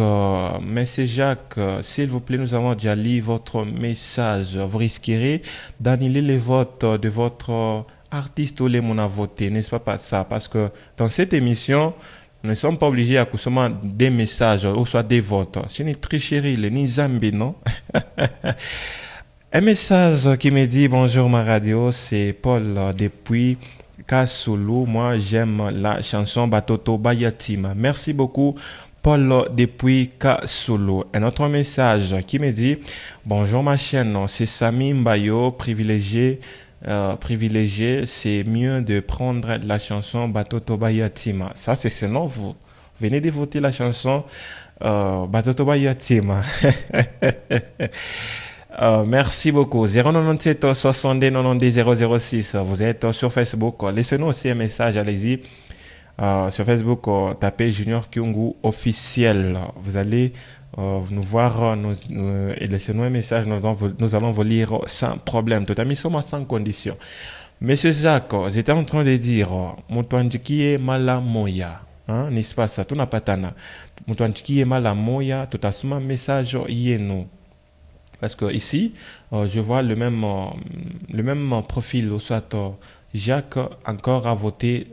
s'il vous plaît, nous avons déjà lu votre message. Vous risquerez d'annuler les votes de votre artiste ou les mon a voté, n'est-ce pas ça? Parce que dans cette émission, nous ne sommes pas obligés à consommer des messages ou soit des votes. C'est une tricherie, ni zambi, non? Un message qui me dit bonjour ma radio, c'est Paul depuis Kasulu. Moi j'aime la chanson Batoto Bayatima. Merci beaucoup Paul depuis Kasulu. Un autre message qui me dit bonjour ma chaîne, c'est Sami Mbayo, privilégié, c'est mieux de prendre la chanson Batoto Bayatima. Ça c'est sinon vous venez de voter la chanson Batoto Bayatima. Merci beaucoup. 097 60 90 006. Vous êtes sur Facebook. Laissez-nous aussi un message. Allez-y. Sur Facebook, tapez Junior Kyungu officiel. Vous allez nous voir et laissez-nous un message. Nous allons vous lire sans problème. Tout à mis sans condition. Monsieur Zach, j'étais en train de dire Mutwanjiki est malamoya. N'est-ce pas ça? Tout n'a pas tana. Mutwanjiki est malamoya. Tout à ce message yénou. Parce que ici, je vois le même profil, soit Jacques encore a voté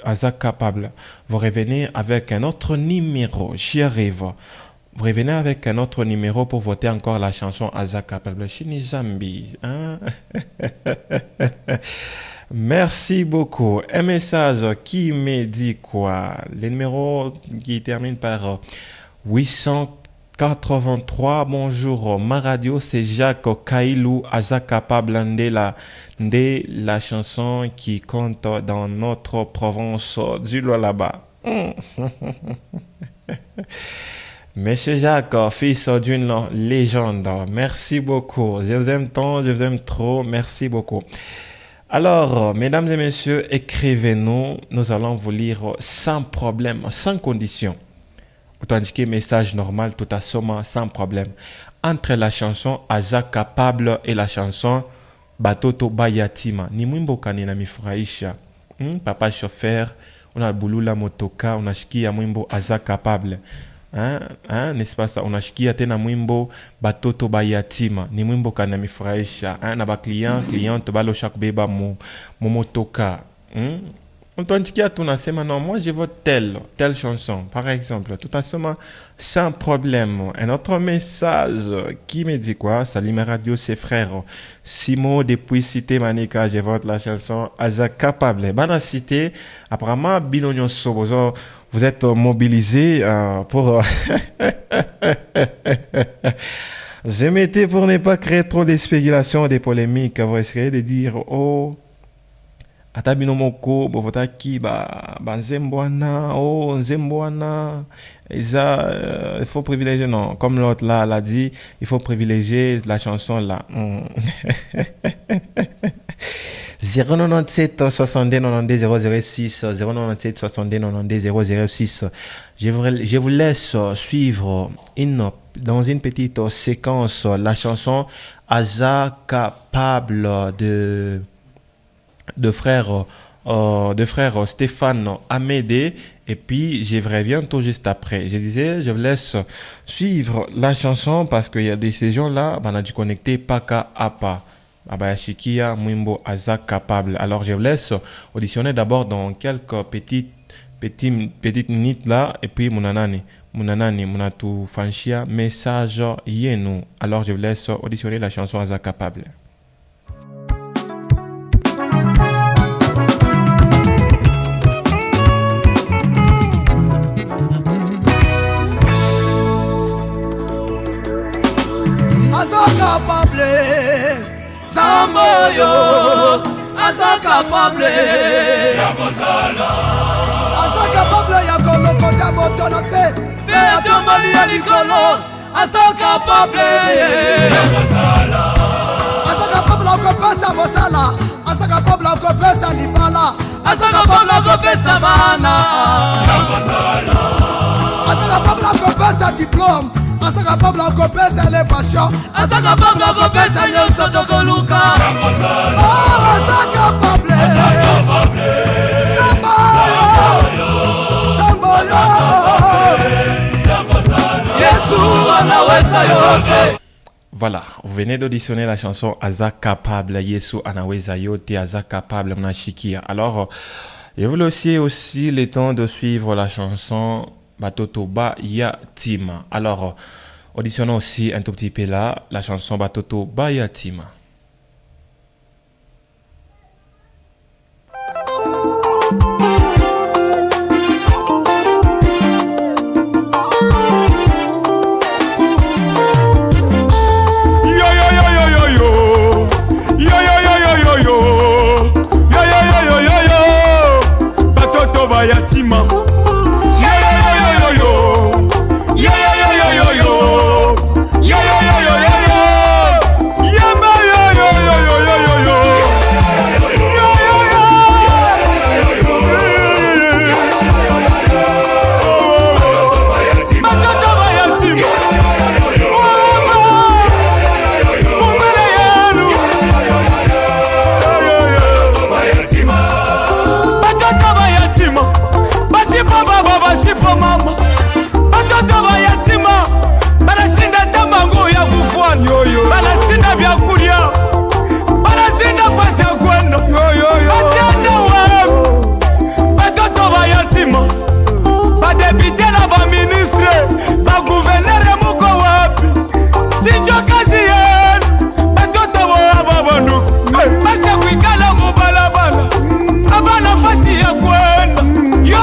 Aza capable. Vous revenez avec un autre numéro, j'y arrive. Vous revenez avec un autre numéro pour voter encore la chanson Aza capable. Chini Zambi. Merci beaucoup. Un message qui me dit quoi? Le numéro qui termine par 883, bonjour, ma radio c'est Jacques Kailou Aza capable de la chanson qui compte dans notre province du Lualaba. Monsieur Jacques, fils d'une légende, merci beaucoup. Je vous aime tant, je vous aime trop, merci beaucoup. Alors, mesdames et messieurs, écrivez-nous, nous allons vous lire sans problème, sans condition. Autant indiquer message normal, tout à somme, sans problème. Entre la chanson Aza capable et la chanson Batoto Bayatima. Ni mwimbo kanina mifurahisha. Papa chauffeur, on a bulula motoka, on a shikia mwimbo Aza capable. N'est-ce pas ça? On a shikia tena mwimbo Batoto Bayatima. Ni mwimbo kanina mifurahisha. Na ba cliente balo chaque beba motoka. On t'indique à tout nasema non, moi je vote telle chanson, par exemple, tout à moment sans problème. Un autre message qui me dit quoi? Salut mes radio, c'est frère Simo depuis Cité Manika, je vote la chanson Aza capable. Bana Cité, apparemment Binonyo Sobozo, vous êtes mobilisés pour je m'étais pour ne pas créer trop de spéculations, des polémiques. Vous risquez de dire oh ata binomoko bovotaki nzembwana nzembwana eza il faut privilégier non comme l'autre là l'a dit, il faut privilégier la chanson là. 097 60 92 006 097 60 92 006. Je vous laisse suivre dans une petite séquence la chanson Aza capable de frère Stéphane Amédée, et puis je reviens tout juste après. Je disais, je vous laisse suivre la chanson parce qu'il y a des saisons là, on a dû connecter Paka Apa, Abayashikia Mwimbo Aza capable. Alors je vous laisse auditionner d'abord dans quelques petites minutes là, et puis Munanani Munatu Fanchia message yenu. Alors je vous laisse auditionner la chanson Aza capable. Samboyo, Aza capable, Aza capable ya kolokota moto na se, pe atomali ya likolo, Aza capable, Aza capable okopesa mosala, Aza capable okopesa libala, Aza capable okopesa bana, Aza capable okopesa diplôme. Aza capable okopesa élévation, Aza capable okopesa nyonso tokoluka. Oh, Aza capable, Aza capable, Voilà, vous venez d'auditionner la chanson Aza Capable, Yesu Anaweza Yote, Aza Capable, Mnashikia. Alors, je vous laisse aussi le temps de suivre la chanson Batoto Ba Yatima. Alors, auditionnons aussi un tout petit peu là la chanson Batoto Ba Yatima. Yatima. Mama, batoto ba yatima banashinda tamangu ya kufanya, banashinda vyakulia, banashinda fasi ya kwenda. Batenda wapi batoto ba yatima? Badepite na ba ministre, ba gouverneur muko wapi? Sinjo kazi yenu batoto ba banduku, basha kuikala mubalabala, abana fasi ya kwenda. Yo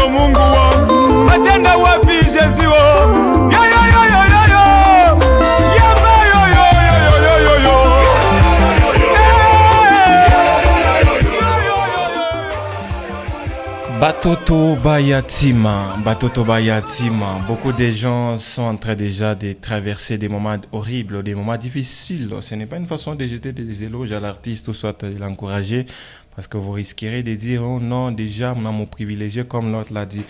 Mungu wangu, matenda wapi Yesu? Batoto Bayatima, Batoto Bayatima. Beaucoup de gens sont en train déjà de traverser des moments horribles, des moments difficiles. Ce n'est pas une façon de jeter des éloges à l'artiste ou soit de l'encourager, parce que vous risquerez de dire oh non, déjà on a mon privilégié comme l'autre l'a dit.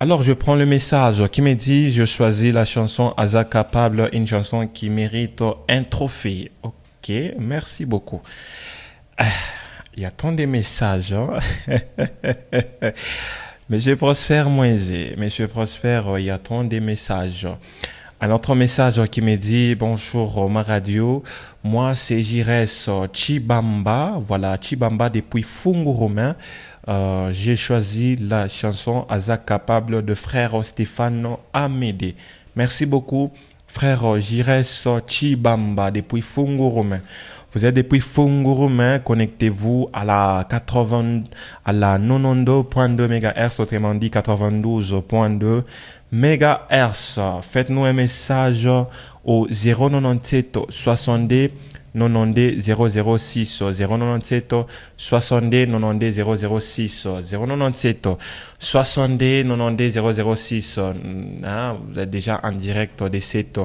Alors je prends le message qui me dit je choisis la chanson Aza Capable, une chanson qui mérite un trophée. Ok, merci beaucoup. Il y a tant de messages. Hein? Monsieur Prosper Moïse, Monsieur Prosper, il y a tant de messages. Un autre message qui me dit bonjour ma radio. Moi c'est Jires Chibamba. Voilà, Chibamba depuis Fungurumain. J'ai choisi la chanson Aza Capable de frère Stéphane Amédée. Merci beaucoup, frère Jires Chibamba depuis Fungurumain. Vous êtes depuis Fungurumain, connectez-vous à la 92.2 MHz, autrement dit 92.2 MHz. Faites-nous un message au 097 62 92 006 097 62 92 006 097 62 92 006. Vous êtes déjà en direct de cette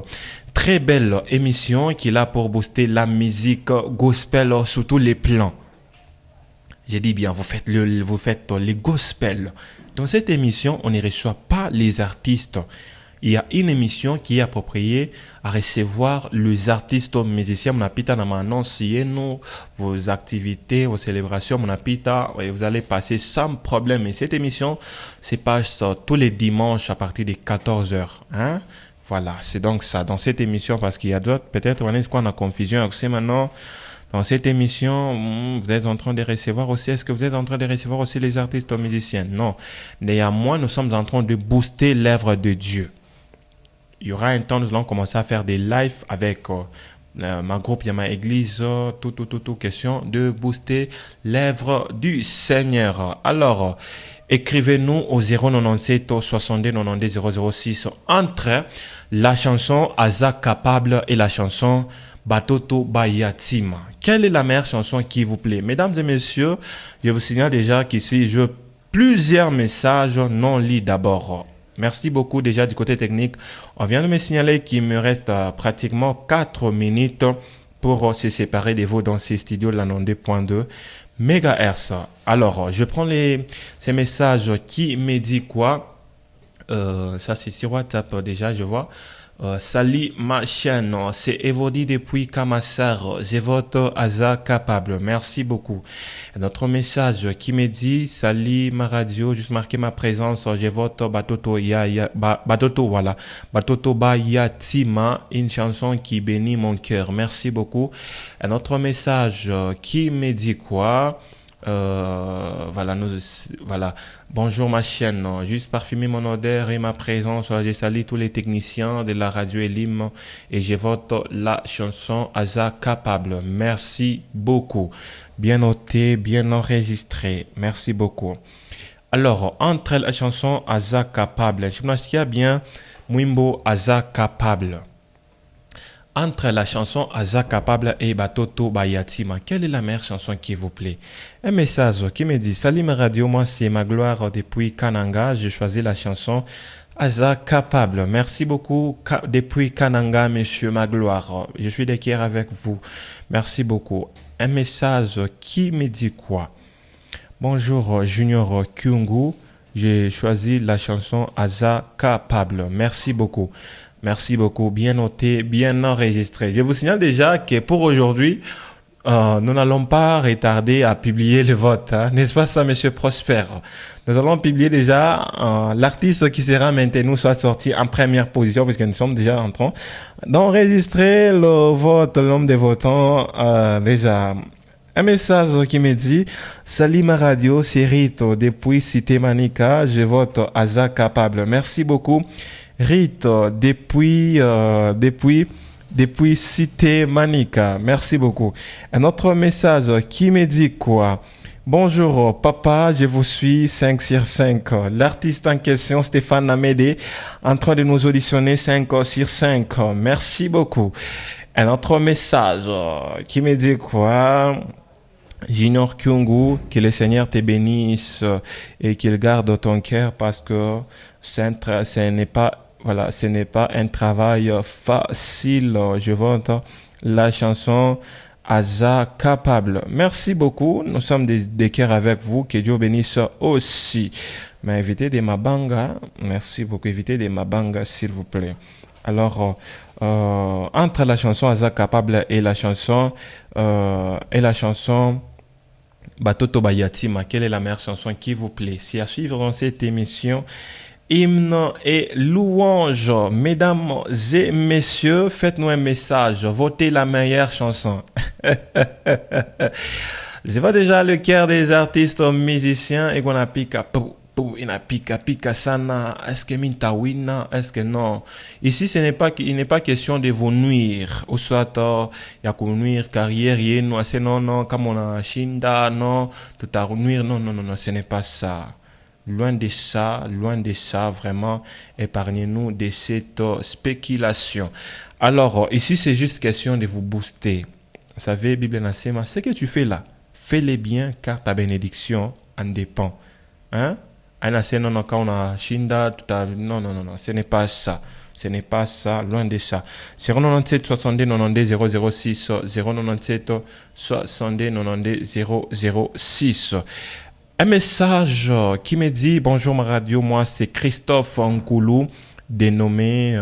très belle émission qui est là pour booster la musique gospel sur tous les plans. J'ai dit bien, vous faites les gospel. Dans cette émission, on ne reçoit pas les artistes. Il y a une émission qui est appropriée à recevoir les artistes musiciens. Monapita na m'annoncer vos activités, vos célébrations. Monapita, vous allez passer sans problème. Et cette émission se passe tous les dimanches à partir de 14h. Hein? Voilà, c'est donc ça. Dans cette émission, parce qu'il y a d'autres, peut-être on a confusion. C'est maintenant, dans cette émission, vous êtes en train de recevoir aussi, est-ce que vous êtes en train de recevoir aussi les artistes musiciens? Non. Néanmoins, nous sommes en train de booster l'œuvre de Dieu. Il y aura un temps, nous allons commencer à faire des lives avec ma groupe, il y a ma église, tout, question de booster l'œuvre du Seigneur. Alors, écrivez-nous au 097 62 92 006 entre la chanson Aza Capable et la chanson Batoto Bayatima. Quelle est la meilleure chanson qui vous plaît? Mesdames et messieurs, je vous signale déjà qu'ici, je plusieurs messages non lus d'abord. Merci beaucoup déjà du côté technique. On vient de me signaler qu'il me reste pratiquement 4 minutes pour se séparer de vous dans ces studios de la 92.2 MHz. Alors, je prends ces messages qui me disent quoi? Ça, c'est sur WhatsApp déjà, je vois. Salut ma chaîne, c'est Evody depuis Kamassar. Je vote Aza capable. Merci beaucoup. Notre message qui me dit salut ma radio, juste marquer ma présence. Je vote Batoto Batoto voilà. Batoto Bayatima, une chanson qui bénit mon cœur. Merci beaucoup. Notre message qui me dit quoi? Voilà. Bonjour ma chaîne. Juste parfumer mon odeur et ma présence. Je salue tous les techniciens de la radio Elim et je vote la chanson Aza capable. Merci beaucoup. Bien noté, bien enregistré. Merci beaucoup. Alors, entre la chanson Aza capable, je pense qu'il y a bien Mwimbo Aza capable. Entre la chanson Aza capable et Batoto Bayatima, quelle est la meilleure chanson qui vous plaît? Un message qui me dit salut ma radio, moi c'est Magloire depuis Kananga, j'ai choisi la chanson Aza capable. Merci beaucoup depuis Kananga, monsieur Magloire. Je suis d'accord avec vous. Merci beaucoup. Un message qui me dit quoi? Bonjour Junior Kyungu, j'ai choisi la chanson Aza capable. Merci beaucoup. Merci beaucoup, bien noté, bien enregistré. Je vous signale déjà que pour aujourd'hui, nous n'allons pas retarder à publier le vote, hein, n'est-ce pas ça, monsieur Prosper? Nous allons publier déjà l'artiste qui sera maintenant soit sorti en première position, puisque nous sommes déjà en train d'enregistrer le vote, le nombre de votants déjà. Un message qui me dit salut ma radio, c'est Rito depuis Cité Manica, je vote Aza capable. Merci beaucoup. Rito, depuis Cité Manica. Merci beaucoup. Un autre message qui me dit quoi? Bonjour papa, je vous suis 5 sur 5. L'artiste en question, Stéphane Amédée, en train de nous auditionner 5 sur 5. Merci beaucoup. Un autre message qui me dit quoi? Junior Kyungu, que le Seigneur te bénisse et qu'il garde ton cœur parce que ce n'est pas un travail facile. Je vote la chanson Aza capable. Merci beaucoup. Nous sommes des cœurs avec vous. Que Dieu bénisse aussi. Mais évitez des mabanga. Merci beaucoup. Évitez des mabanga, s'il vous plaît. Alors, entre la chanson Aza capable et la chanson Batoto Bayatima, quelle est la meilleure chanson qui vous plaît? C'est à suivre dans cette émission Hymne et louange. Mesdames et messieurs, faites-nous un message. Votez la meilleure chanson. Je vois déjà le cœur des artistes musiciens et qu'on a pika pika sana. Est-ce que mintawina? Est-ce que non? Ici, il n'est pas question de vous nuire. Ou soit, il y a qu'on nuire carrière, non, c'est non, comme on a shinda, non, tout à nuire, non, ce n'est pas ça. Loin de ça, vraiment, épargnez-nous de cette spéculation. Alors, ici, c'est juste question de vous booster. Vous savez, Bible Nassema, ce que tu fais là, fais-le bien, car ta bénédiction en dépend. Hein? Non, ce n'est pas ça. Ce n'est pas ça, loin de ça. 097 62 92 006, 097 62 92 006. Un message qui me dit bonjour ma radio, moi c'est Christophe Nkoulou, dénommé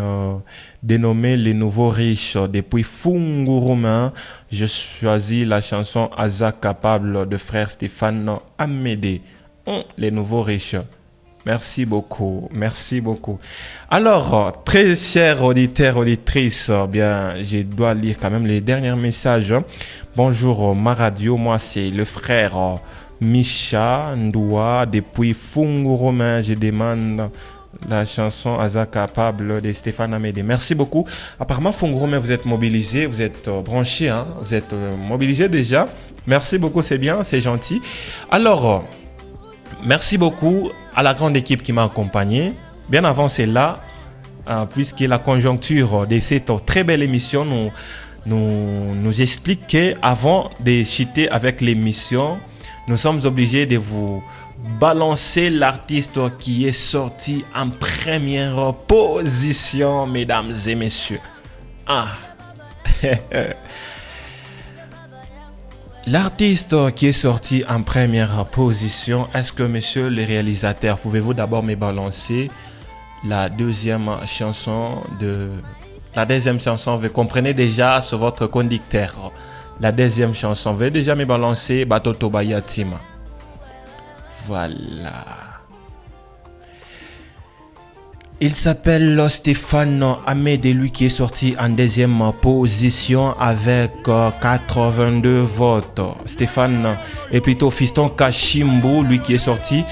les nouveaux riches depuis Fungurumain. Je choisis la chanson Aza capable de frère Stéphane Amédée. Les nouveaux riches. Merci beaucoup. Alors, très chers auditeurs, auditrices, bien, je dois lire quand même les derniers messages. Bonjour ma radio, moi c'est le frère Micha Ndoua depuis Fungurumain. Je demande la chanson Aza capable de Stéphane Amédée. Merci beaucoup. Apparemment, Fungurumain, vous êtes mobilisés, vous êtes branchés, hein? Vous êtes mobilisés déjà. Merci beaucoup, c'est bien, c'est gentil. Alors, merci beaucoup à la grande équipe qui m'a accompagné. Bien avant cela, puisque la conjoncture de cette très belle émission nous explique qu'avant de chuter avec l'émission, nous sommes obligés de vous balancer l'artiste qui est sorti en première position, mesdames et messieurs. L'artiste qui est sorti en première position, est-ce que monsieur le réalisateur, pouvez-vous d'abord me balancer la deuxième chanson de La deuxième chanson, vous comprenez déjà sur votre conducteur. La deuxième chanson, vous déjà me balancer Batoto Bayatima. Voilà. Il s'appelle Stéphane Amédée, lui qui est sorti en deuxième position avec 82 votes. Stéphane est plutôt Fiston Kashimbo, lui qui est sorti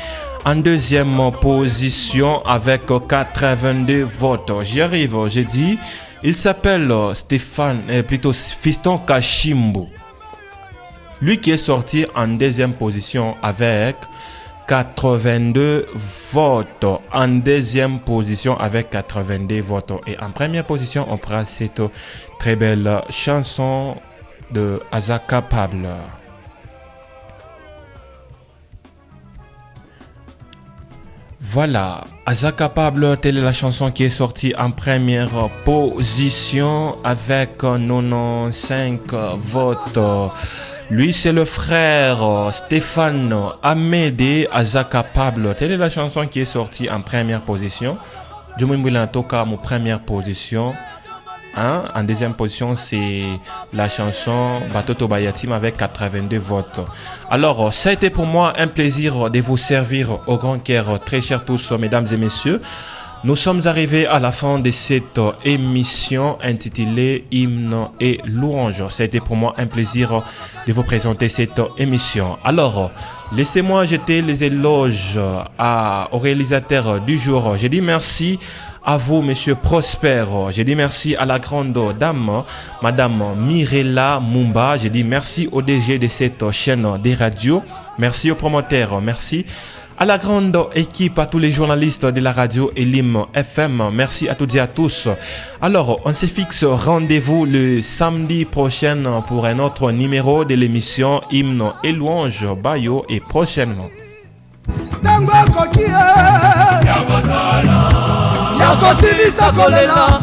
en deuxième position avec 82 votes. J'y arrive, j'ai dit, il s'appelle plutôt Fiston Kashimbo, lui qui est sorti en deuxième position avec 82 votes. En deuxième position avec 82 votes. Et en première position, on prend cette très belle chanson de Aza Capable. Voilà, Aza Capable, telle est la chanson qui est sortie en première position avec 95 votes. Lui, c'est le frère Stéphane Amédée Aza Capable. Telle est la chanson qui est sortie en première position. Je me toka mon première position. En deuxième position, c'est la chanson Batoto Bayatim avec 82 votes. Alors, ça a été pour moi un plaisir de vous servir au grand cœur, très chers tous, mesdames et messieurs. Nous sommes arrivés à la fin de cette émission intitulée Hymne et louange. Ça a été pour moi un plaisir de vous présenter cette émission. Alors, laissez-moi jeter les éloges au réalisateur du jour. J'ai dit merci à vous, monsieur Prosper. J'ai dit merci à la grande dame, madame Mirella Mumba. J'ai dit merci au DG de cette chaîne des radios. Merci aux promoteurs. Merci à la grande équipe, à tous les journalistes de la radio Elim FM. Merci à toutes et à tous. Alors, on se fixe rendez-vous le samedi prochain pour un autre numéro de l'émission Hymne et louange Bayo et prochainement. Yakosilisa kolela,